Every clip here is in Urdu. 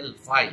L5,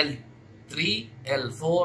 L3, L4,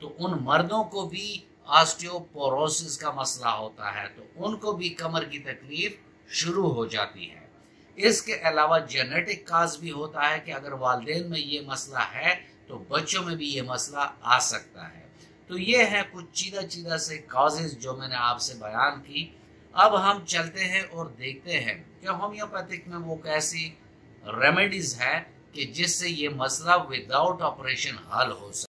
تو ان مردوں کو بھی آسٹیوپوروسس کا مسئلہ ہوتا ہے، تو ان کو بھی کمر کی تکلیف شروع ہو جاتی ہے۔ اس کے علاوہ جینیٹک کاز بھی ہوتا ہے کہ اگر والدین میں یہ مسئلہ ہے تو بچوں میں بھی یہ مسئلہ آ سکتا ہے۔ تو یہ ہے کچھ چیدہ سے کازز جو میں نے آپ سے بیان کی۔ اب ہم چلتے ہیں اور دیکھتے ہیں کہ ہومیوپیتھک میں وہ کیسی ریمیڈیز ہے کہ جس سے یہ مسئلہ وداؤٹ آپریشن حل ہو سکے۔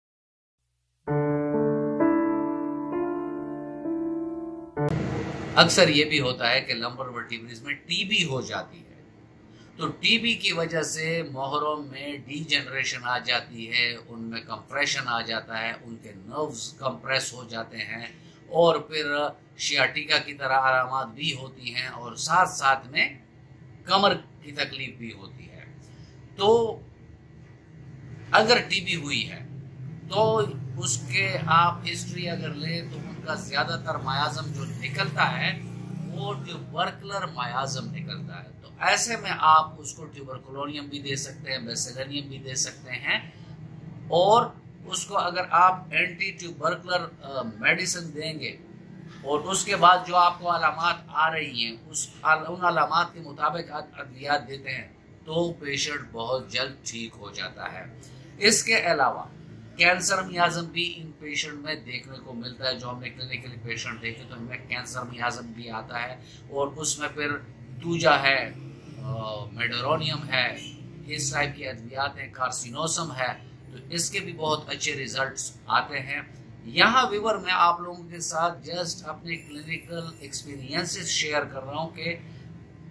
اکثر یہ بھی ہوتا ہے کہ لمبر ورٹیبریز میں ٹی بی ہو جاتی ہے، تو ٹی بی کی وجہ سے موہروں میں ڈی جنریشن آ جاتی ہے، ان میں کمپریشن آ جاتا ہے، ان کے نروز کمپریس ہو جاتے ہیں، اور پھر شیاٹیکا کی طرح علامات بھی ہوتی ہیں، اور ساتھ میں کمر کی تکلیف بھی ہوتی ہے۔ تو اگر ٹی بی ہوئی ہے تو اس کے آپ ہسٹری اگر لیں تو ان کا زیادہ تر میازم جو نکلتا ہے وہ ٹیوبرکلر میازم نکلتا ہے۔ تو ایسے میں آپ اس کو ٹیوبرکلونیم بھی دے سکتے ہیں، بیسیلینیم بھی دے سکتے ہیں، اور اس کو اگر آپ اینٹی ٹیوبرکلر میڈیسن دیں گے اور اس کے بعد جو آپ کو علامات آ رہی ہیں ان علامات کے مطابق ادویات دیتے ہیں تو پیشنٹ بہت جلد ٹھیک ہو جاتا ہے۔ اس کے علاوہ کینسر میازم بھی ان پیشنٹ میں دیکھنے کو ملتا ہے، جو ہم نے کلینکلی پیشنٹ دیکھے تو ان میں کینسر میازم بھی آتا ہے، اور اس میں پھر دوجا ہے، میڈرونیم ہے، اس ٹائپ کی ادویات ہیں، کارسینوسم ہے، تو اس کے بھی بہت اچھے ریزلٹس آتے ہیں۔ یہاں ویور میں آپ لوگوں کے ساتھ جسٹ اپنے کلینکل ایکسپیرینسز شیئر کر رہا ہوں کہ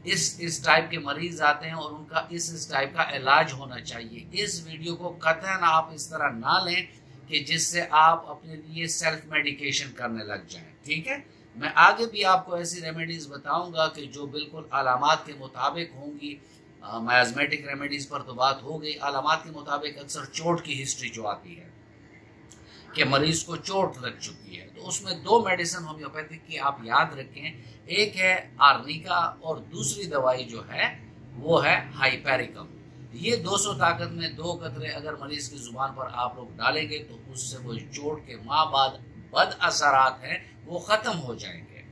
اس ٹائپ کے مریض آتے ہیں اور ان کا اس ٹائپ کا علاج ہونا چاہیے۔ اس ویڈیو کو قطعاً آپ اس طرح نہ لیں کہ جس سے آپ اپنے لیے سیلف میڈیکیشن کرنے لگ جائیں، ٹھیک ہے؟ میں آگے بھی آپ کو ایسی ریمیڈیز بتاؤں گا کہ جو بالکل علامات کے مطابق ہوں گی۔ میازمیٹک ریمیڈیز پر تو بات ہو گئی، علامات کے مطابق اکثر چوٹ کی ہسٹری جو آتی ہے کہ مریض کو چوٹ لگ چکی ہے، تو اس میں دو میڈیسن ہومیوپیتھک کی آپ یاد رکھیں، ایک ہے آرنیکا اور دوسری دوائی جو ہے وہ ہے ہائپیریکم۔ یہ 200 طاقت میں 2 قطرے اگر مریض کی زبان پر آپ لوگ ڈالیں گے تو اس سے وہ چوٹ کے ماہ بعد بد اثرات ہیں وہ ختم ہو جائیں گے۔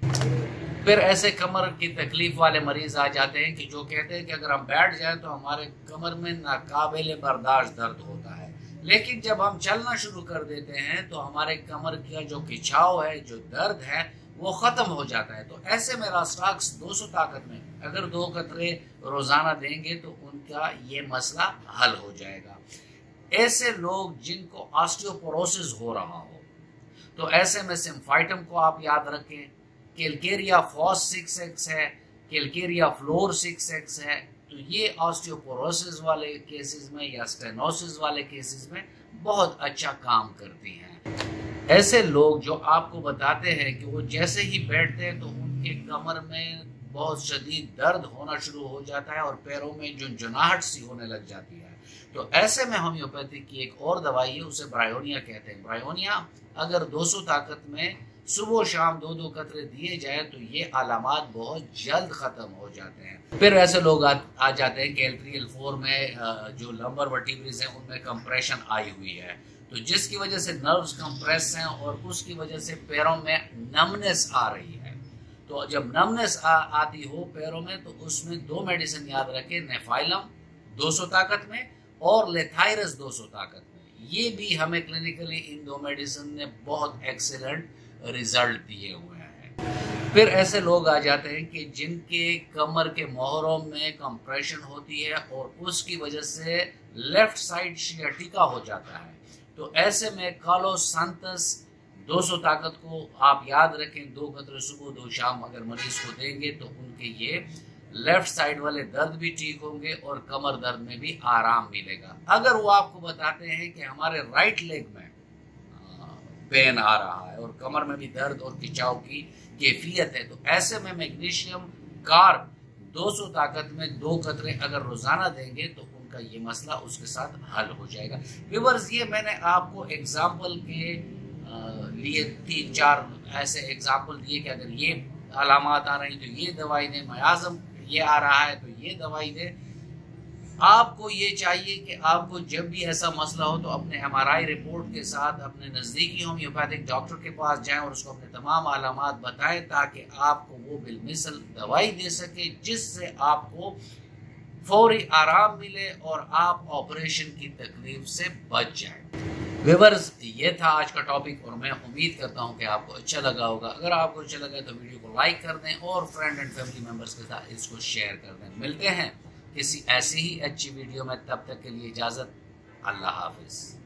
پھر ایسے کمر کی تکلیف والے مریض آ جاتے ہیں کہ جو کہتے ہیں کہ اگر ہم بیٹھ جائیں تو ہمارے کمر میں ناقابل برداشت درد ہوتا ہے، لیکن جب ہم چلنا شروع کر دیتے ہیں تو ہمارے کمر کا جو کھچاؤ ہے، جو درد ہے، وہ ختم ہو جاتا ہے۔ تو ایسے میں راسٹاکس 200 طاقت میں اگر 2 قطرے روزانہ دیں گے تو ان کا یہ مسئلہ حل ہو جائے گا۔ ایسے لوگ جن کو آسٹیوپوروسس ہو رہا ہو تو ایسے میں سمفائٹم کو آپ یاد رکھیں، کیلکیریا فاس 6X ہے، کیلکیریا فلور 6X ہے، تو یہ آسٹیوپوروسس والے کیسز میں یا سٹینوسس والے کیسز میں بہت اچھا کام کرتی ہیں۔ ایسے لوگ جو آپ کو بتاتے ہیں کہ وہ جیسے ہی بیٹھتے ہیں تو ان کے کمر میں بہت شدید درد ہونا شروع ہو جاتا ہے اور پیروں میں جنجناہٹ سی ہونے لگ جاتی ہے، تو ایسے میں ہومیوپیتھک کی ایک اور دوائی ہے، اسے برائیونیا کہتے ہیں۔ برائیونیا اگر 200 طاقت میں صبح و شام 2 قطرے دیے جائیں تو یہ علامات بہت جلد ختم ہو جاتے ہیں۔ پھر ایسے لوگ آ جاتے ہیں کہ L3 L4 میں جو لمبر ورٹیبریز ہیں ان میں کمپریشن آئی ہوئی ہے، تو جس کی وجہ سے نروز کمپریس ہیں اور اس کی وجہ سے پیروں میں نمنس آ رہی ہے۔ تو جب نمنس آتی ہو پیروں میں تو اس میں 2 میڈیسن یاد رکھیں، نیفائلم 200 طاقت میں اور لیتھائرس 200 طاقت میں۔ یہ بھی ہمیں کلینکلی ان 2 میڈیسن نے بہت ایکسیلنٹ ریزلٹ دیے ہوئے ہیں۔ پھر ایسے لوگ آ جاتے ہیں کہ جن کے کمر کے موہروں میں کمپریشن ہوتی ہے اور اس کی وجہ سے لیفٹ سائڈ شیاٹیکا ہو جاتا ہے، تو ایسے میں کالو سانتس 200 طاقت کو آپ یاد رکھیں، 2 قطرے صبح 2 شام اگر مریض کو دیں گے تو ان کے یہ لیفٹ سائڈ والے درد بھی ٹھیک ہوں گے اور کمر درد میں بھی آرام ملے گا۔ اگر وہ آپ کو بتاتے ہیں کہ ہمارے رائٹ لیگ میں پین آ رہا ہے اور کمر میں بھی درد اور کھچاؤ کی کیفیت ہے، تو ایسے میں میگنیشیم کارب 200 طاقت میں 2 قطرے اگر روزانہ دیں گے تو ان کا یہ مسئلہ اس کے ساتھ حل ہو جائے گا۔ ویورز یہ میں نے آپ کو ایگزامپل کے لیے 3-4 ایسے ایگزامپل دیے کہ اگر یہ علامات آ رہی تو یہ دوائی دیں، میازم یہ آ رہا ہے تو یہ دوائی دیں۔ آپ کو یہ چاہیے کہ آپ کو جب بھی ایسا مسئلہ ہو تو اپنے MRI رپورٹ کے ساتھ اپنے نزدیکی ہومیوپیتھک ڈاکٹر کے پاس جائیں اور اس کو اپنے تمام علامات بتائیں تاکہ آپ کو وہ بالمثل دوائی دے سکے جس سے آپ کو فوری آرام ملے اور آپ آپریشن کی تکلیف سے بچ جائیں۔ ویورز، یہ تھا آج کا ٹاپک اور میں امید کرتا ہوں کہ آپ کو اچھا لگا ہوگا۔ اگر آپ کو اچھا لگا تو ویڈیو کو لائک کر دیں اور فرینڈ اینڈ فیملی ممبرس کے ساتھ اس کو شیئر کر دیں۔ ملتے ہیں کسی ایسی ہی اچھی ویڈیو میں، تب تک کے لیے اجازت، اللہ حافظ۔